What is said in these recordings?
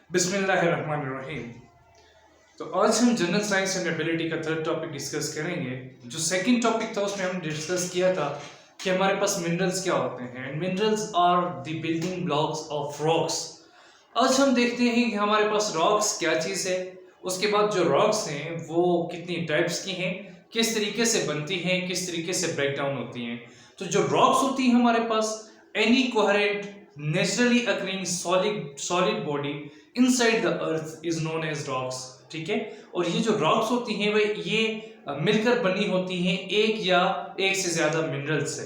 बिस्मिल्लाहिर्रहमानिर्रहीम। तो आज हम जनरल साइंस एंड एबिलिटी का थर्ड टॉपिक डिस्कस करेंगे। जो सेकंड टॉपिक था उसमें हम डिस्कस किया था कि हमारे पास मिनरल्स क्या होते हैं। Minerals are the building blocks of rocks. आज हम देखते हैं कि हमारे पास रॉक्स क्या चीज़ है, उसके बाद जो रॉक्स हैं वो कितनी टाइप्स की हैं, किस तरीके से बनती हैं, किस तरीके से ब्रेक डाउन होती हैं। तो जो रॉक्स होती हैं हमारे पास, any coherent naturally occurring solid body inside the earth is known as rocks. ठीक है। और ये जो रॉक्स होती हैं वह ये मिलकर बनी होती हैं एक या एक से ज्यादा मिनरल से।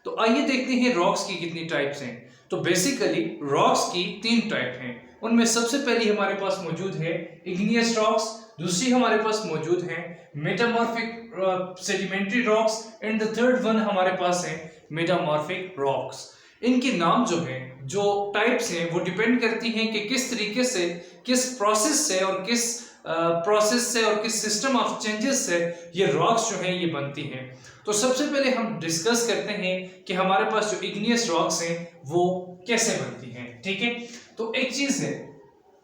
तो आइए देखते हैं रॉक्स की कितनी टाइप्स हैं। तो बेसिकली रॉक्स की तीन टाइप हैं। उनमें सबसे पहली हमारे पास मौजूद है इग्नियस रॉक्स, दूसरी हमारे पास मौजूद है metamorphic sedimentary rocks and the third one हमारे पास है मेटामॉर्फिक रॉक्स। इनके नाम जो हैं, जो टाइप्स हैं, वो डिपेंड करती हैं कि किस तरीके से, किस प्रोसेस से और किस सिस्टम ऑफ चेंजेस से ये रॉक्स जो हैं ये बनती हैं। तो सबसे पहले हम डिस्कस करते हैं कि हमारे पास जो इग्नियस रॉक्स हैं वो कैसे बनती हैं। ठीक है। तो एक चीज है,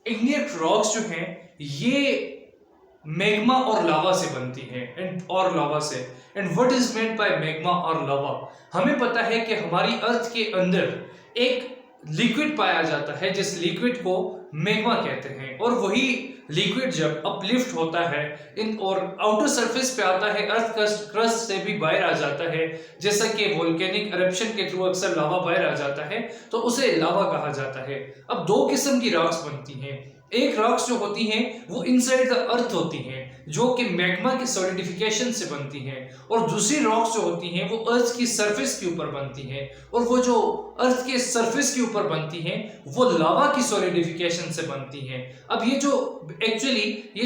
इग्नियस रॉक्स जो हैं ये मैग्मा और लावा से बनती है and what is meant by magma और लावा। हमें पता है कि हमारी अर्थ के अंदर एक लिक्विड पाया जाता है जिस लिक्विड को मैग्मा कहते हैं, और वही लिक्विड जब अपलिफ्ट होता है इन और आउटर सरफेस पे आता है, अर्थ क्रस्ट से भी बाहर आ जाता है, जैसा कि वोल्केनिक इरप्शन के थ्रू अक्सर लावा बाहर आ जाता है, तो उसे लावा कहा जाता है। अब दो किस्म की रॉक्स बनती हैं। एक रॉक्स जो होती हैं वो इनसाइड द अर्थ होती हैं, जो कि मैग्मा की सॉलिडिफिकेशन से बनती हैं, और दूसरी रॉक्स जो होती हैं वो अर्थ की सरफेस के ऊपर बनती हैं, और वो जो अर्थ के सरफेस के ऊपर बनती हैं वो लावा की सॉलिडिफिकेशन से बनती हैं। अब ये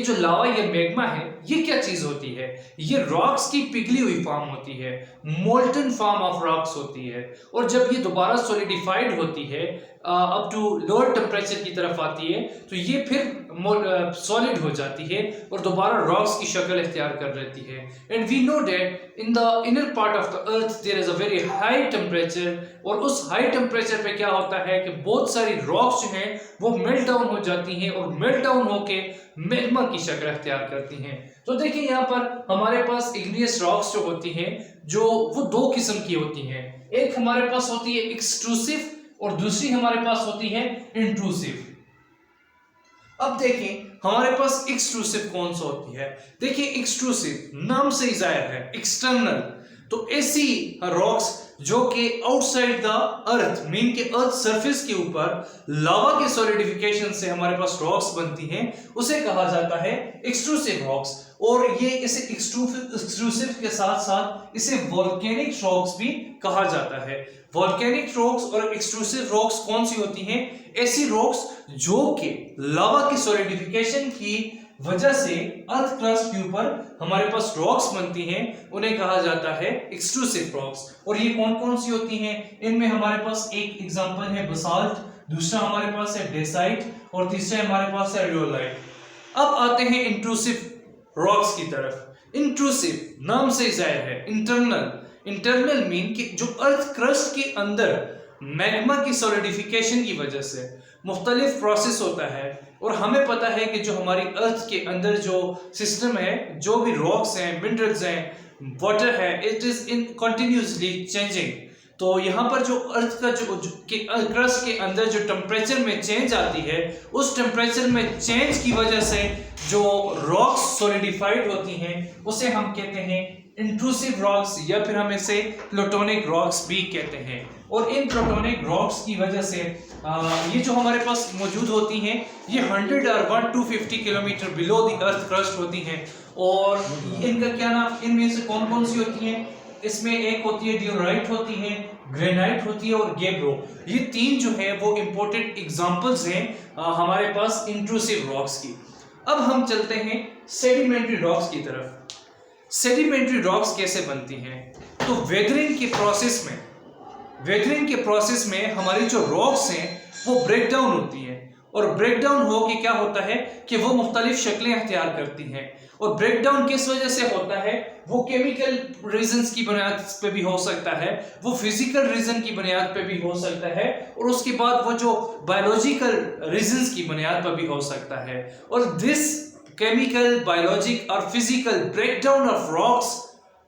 जो लावा, ये मैग्मा है, ये क्या चीज होती है? ये रॉक्स की पिघली हुई फॉर्म होती है, मोल्टन फॉर्म ऑफ रॉक्स होती है, और जब ये दोबारा सॉलिडिफाइड होती है, अप टू लोअर टेम्परेचर की तरफ आती है, तो ये फिर सॉलिड हो जाती है और दोबारा रॉक्स की शक्ल इख्तियार कर लेती है। And we know that in the inner part of the earth there is a very high temperature, और उस हाई टेम्परेचर पे क्या होता है कि बहुत सारी रॉक्स जो हैं वो मेल्ट डाउन हो जाती हैं और मेल्ट डाउन होके मैग्मा की शक्ल इख्तियार करती हैं। तो देखिए यहाँ पर हमारे पास इग्नियस रॉक्स जो होती हैं, जो वो दो किस्म की होती हैं। एक हमारे पास होती है एक्सट्रूसिव और दूसरी हमारे पास होती है इंट्रूसिव। अब देखें हमारे पास एक्सट्रूसिव कौन सा होती है। देखिए एक्सट्रूसिव नाम से ही जाहिर है, एक्सटर्नल। तो ऐसी रॉक्स जो कि आउटसाइड द अर्थ, मीन के अर्थ सरफेस के ऊपर लावा के सॉलिडिफिकेशन से हमारे पास रॉक्स बनती हैं, उसे कहा जाता है एक्सट्रूसिव रॉक्स। और ये इसे एक्सट्रूसिव के साथ साथ इसे वोल्केनिक रॉक्स भी कहा जाता है। वोल्केनिक रॉक्स और एक्सट्रूसिव रॉक्स कौन सी होती हैं? ऐसी रॉक्स जो कि लावा की सॉलिडिफिकेशन की वजह से अर्थ क्रस्ट के ऊपर हमारे पास रॉक्स बनती हैं, उन्हें कहा जाता है एक्सट्रूसिव रॉक्स। और ये कौन कौन सी होती हैं? इनमें हमारे पास एक एग्जांपल है बसाल्ट, दूसरा हमारे पास है डेसाइट, और तीसरा हमारे पास है रियोलाइट। अब आते हैं इंट्रूसिव रॉक्स की तरफ। इंट्रूसिव नाम से जाहिर है, इंटरनल मीन कि जो अर्थ क्रस्ट के अंदर मैग्मा की सॉलिडिफिकेशन की वजह से मुख्तलिफ प्रोसेस होता है, और हमें पता है कि जो हमारी अर्थ के अंदर जो सिस्टम है, जो भी रॉक्स हैं, मिनरल्स हैं, वाटर है, it is in continuously changing. तो यहाँ पर जो अर्थ का जो क्रस्ट के अंदर जो टेम्परेचर में चेंज आती है, उस टेम्परेचर में चेंज की वजह से जो रॉक्स सॉलिडिफाइड होती हैं उसे हम कहते हैं इंट्रूसिव रॉक्स, या फिर हम इसे प्लूटोनिक रॉक्स भी कहते हैं। और इन प्लूटोनिक रॉक्स की वजह से ये जो हमारे पास मौजूद होती हैं, ये 100 और 150 kilometre below the earth crust होती हैं। और इनका क्या नाम, इनमें से कौन कौन सी होती हैं? इसमें एक होती है डियोराइट होती है, ग्रेनाइट होती है और गेब्रो। ये तीन जो है वो इंपॉर्टेंट एग्जांपल्स हैं हमारे पास इंट्रूसिव रॉक्स की। अब हम चलते हैं सेडिमेंट्री रॉक्स की तरफ। सेडिमेंट्री रॉक्स कैसे बनती हैं? तो वेदरिंग के प्रोसेस में हमारी जो रॉक्स हैं वो ब्रेक डाउन होती हैं, और ब्रेकडाउन हो के क्या होता है कि वो मुख्तलिफ शक्लें अख्तियार करती हैं। और ब्रेकडाउन किस वजह से होता है, वो केमिकल रीजंस की बुनियाद पे भी हो सकता है, वो फिजिकल रीजन की बुनियाद पे भी हो सकता है, और उसके बाद वो जो बायोलॉजिकल रीजंस की बुनियाद पर भी हो सकता है। और दिस केमिकल, बायोलॉजिक और फिजिकल ब्रेकडाउन ऑफ रॉक्स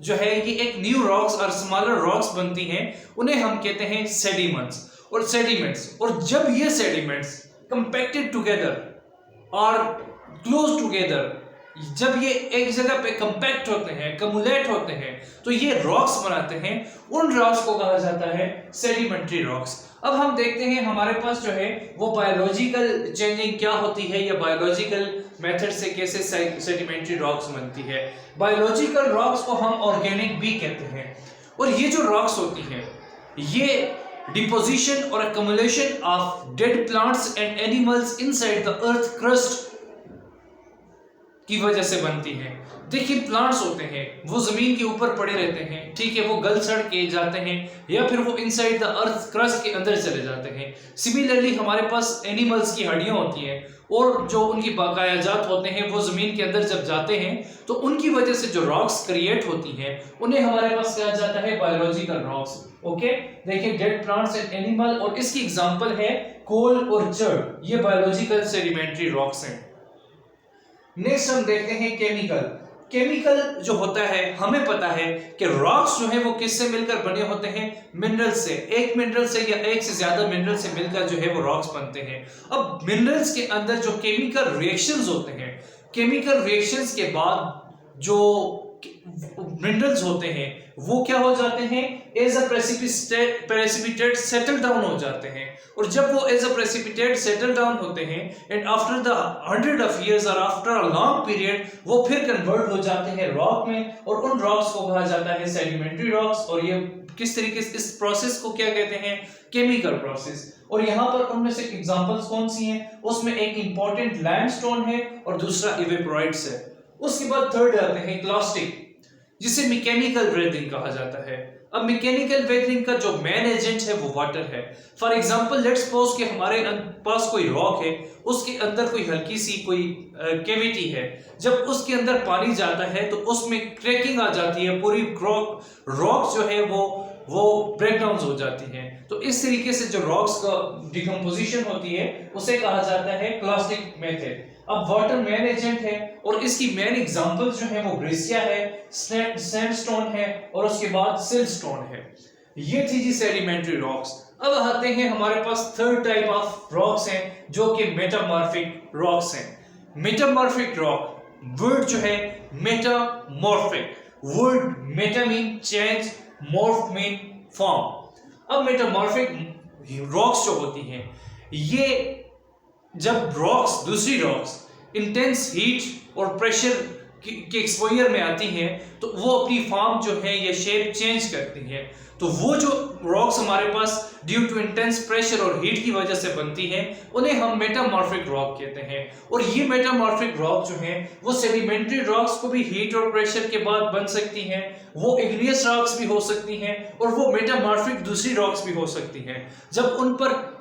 जो है, ये एक न्यू रॉक्स और स्मॉलर रॉक्स बनती हैं, उन्हें हम कहते हैं सेडिमेंट्स और सेडिमेंट्स। और जब ये सेडिमेंट्स कंपैक्टेड टुगेदर और क्लोज टुगेदर, जब ये एक जगह पे कंपैक्ट होते हैं, कमुलेट होते हैं, तो ये रॉक्स बनाते हैं। उन रॉक्स को कहा जाता है सेडिमेंट्री रॉक्स। अब हम देखते हैं हमारे पास जो है वो बायोलॉजिकल चेंजिंग क्या होती है, या बायोलॉजिकल मेथड से कैसे सेडिमेंट्री रॉक्स बनती है। बायोलॉजिकल रॉक्स को हम ऑर्गेनिक भी कहते हैं। और ये जो रॉक्स होती हैं, ये डिपोजिशन और accumulation of dead plants and animals inside the earth crust की वजह से बनती हैं। देखिए, प्लांट्स होते हैं वो जमीन के ऊपर पड़े रहते हैं, ठीक है, वो गल सड़ के जाते हैं या फिर वो इनसाइड द अर्थ क्रस्ट के अंदर चले जाते हैं। सिमिलरली हमारे पास एनिमल्स की हड्डियां होती हैं और जो उनकी बकाया जात होते हैं वो जमीन के अंदर जब जाते हैं तो उनकी वजह से जो रॉक्स क्रिएट होती हैं उन्हें हमारे पास कहा जाता है बायोलॉजिकल रॉक्स। ओके, देखिए, डेड प्लांट्स एंड एनिमल, और इसकी एग्जांपल है कोल और चर्ड, ये बायोलॉजिकल सेडिमेंट्री रॉक्स हैं। नेक्स्ट हम देखते हैं केमिकल। केमिकल जो होता है, हमें पता है कि रॉक्स जो है वो किससे मिलकर बने होते हैं, मिनरल से। एक मिनरल से या एक से ज्यादा मिनरल से मिलकर जो है वो रॉक्स बनते हैं। अब मिनरल्स के अंदर जो केमिकल रिएक्शंस होते हैं, केमिकल रिएक्शंस के बाद जो मिनरल्स होते हैं वो क्या हो जाते हैं, as a precipitate settle down हो जाते हैं। और जब वो as a precipitate settle down होते हैं and after the 100 of years और आफ्टर अ लॉन्ग पीरियड वो फिर कन्वर्ट हो जाते हैं रॉक में, और उन रॉक्स को कहा जाता है सेडिमेंट्री रॉक्स। और ये किस तरीके से, इस प्रोसेस को क्या कहते हैं, केमिकल प्रोसेस। और यहाँ पर उनमें से एग्जांपल्स कौन सी हैं, उसमें एक इंपॉर्टेंट लाइमस्टोन है और दूसरा इवेपोराइट्स है। उसके बाद थर्ड आते हैं क्लास्टिक, जिसे मैकेनिकल वेदरिंग कहा जाता है। अब मैकेनिकल वेदरिंग का जो मेन एजेंट है वो वाटर है। फॉर एग्जांपल, लेट्स सपोज कि हमारे पास कोई रॉक है, उसके अंदर कोई हल्की सी कोई कैविटी है। जब उसके अंदर पानी जाता है तो उसमें क्रैकिंग आ जाती है, पूरी रॉक जो है वो ब्रेकडाउन हो जाती हैं। तो इस तरीके से जो रॉक्स का डिकम्पोजिशन होती है उसे कहा जाता है क्लास्टिक मेथड। अब वाटर मेन एजेंट है और इसकी मेन एग्जांपल जो है वो ग्रेसिया है, सैंडस्टोन है और उसके बाद सिलस्टोन है। ये थी जी सेडिमेंट्री रॉक्स। अब आते हैं हमारे पास थर्ड टाइप ऑफ रॉक्स हैं जो कि मेटामॉर्फिक रॉक्स हैं। मेटामॉर्फिक रॉक, वर्ड जो है metamorphic, word Meta mean change, morph mean form. अब मेटामॉर्फिक रॉक्स जो होती हैं, ये जब रॉक्स, दूसरी रॉक्स इंटेंस हीट और प्रेशर के एक्सपोजर में आती हैं तो वो अपनी फॉर्म जो है या शेप चेंज करती हैं। तो वो जो रॉक्स हमारे पास ड्यू टू इंटेंस प्रेशर और हीट की वजह से बनती हैं उन्हें हम मेटामॉर्फिक रॉक कहते हैं। और ये मेटामॉर्फिक रॉक जो हैं वो सेडिमेंट्री रॉक्स को भी हीट और प्रेशर के बाद बन सकती हैं, वो इग्नियस रॉक्स भी हो सकती हैं और वो मेटामॉर्फिक दूसरी रॉक्स भी हो सकती हैं। जब उन पर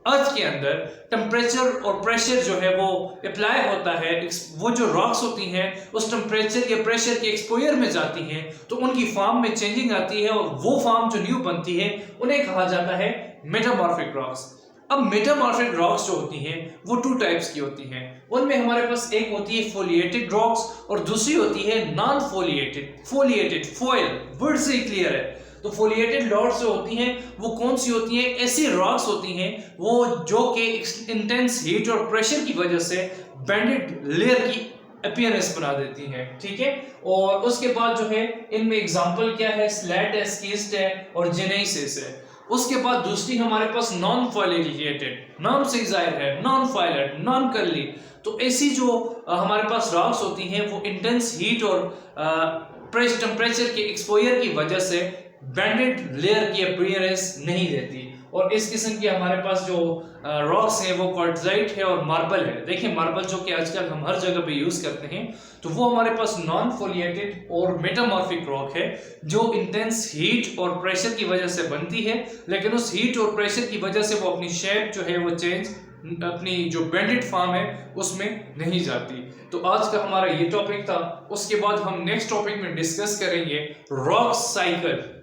अर्थ के अंदर टेम्परेचर और प्रेशर जो है वो अप्लाई होता है, वो जो रॉक्स होती हैं उस टेम्परेचर या प्रेशर के एक्सपोजर में जाती हैं तो उनकी फॉर्म में चेंजिंग आती है और वो फॉर्म जो न्यू बनती है उन्हें कहा जाता है मेटामॉर्फिक रॉक्स। अब मेटामॉर्फिक रॉक्स जो होती हैं वो टू टाइप्स की होती हैं। उनमें हमारे पास एक होती है फोलिएटेड रॉक्स और दूसरी होती है non foliated. Foliated, foil, word से ही क्लियर है। तो फोलिएटेड रॉक्स जो होती हैं वो कौन सी होती हैं, ऐसी रॉक्स होती हैं वो जो कि इंटेंस हीट और प्रेशर की वजह से बैंडेड लेयर की अपीयरेंस बना देती हैं, ठीक है। और उसके बाद जो है इनमें एग्जांपल क्या है, स्लैट है, स्कीस्ट है और जेनेसिस है। उसके बाद दूसरी हमारे पास नॉन फोलिएटेड, नाम से जाहिर है, नॉन फाइलेट, नॉन कर्ली। तो ऐसी जो हमारे पास रॉक्स होती हैं वो इंटेंस हीट और टेम्परेचर के एक्सपोजर की वजह से बैंडेड लेयर की अपीयरेंस नहीं देती। और इस किस्म की हमारे पास जो रॉक्स हैं वो क्वार्ट्जाइट है और मार्बल है। देखिए, मार्बल जो कि आजकल हम हर जगह पे यूज करते हैं, तो वो हमारे पास नॉन फोलिएटेड और मेटामॉर्फिक रॉक है जो इंटेंस हीट और प्रेशर की वजह से बनती है, लेकिन उस हीट और प्रेशर की वजह से वो अपनी शेप जो है वो चेंज अपनी जो बेंडेड फॉर्म है उसमें नहीं जाती। तो आज का हमारा ये टॉपिक था। उसके बाद हम नेक्स्ट टॉपिक में डिस्कस करेंगे रॉक साइकिल।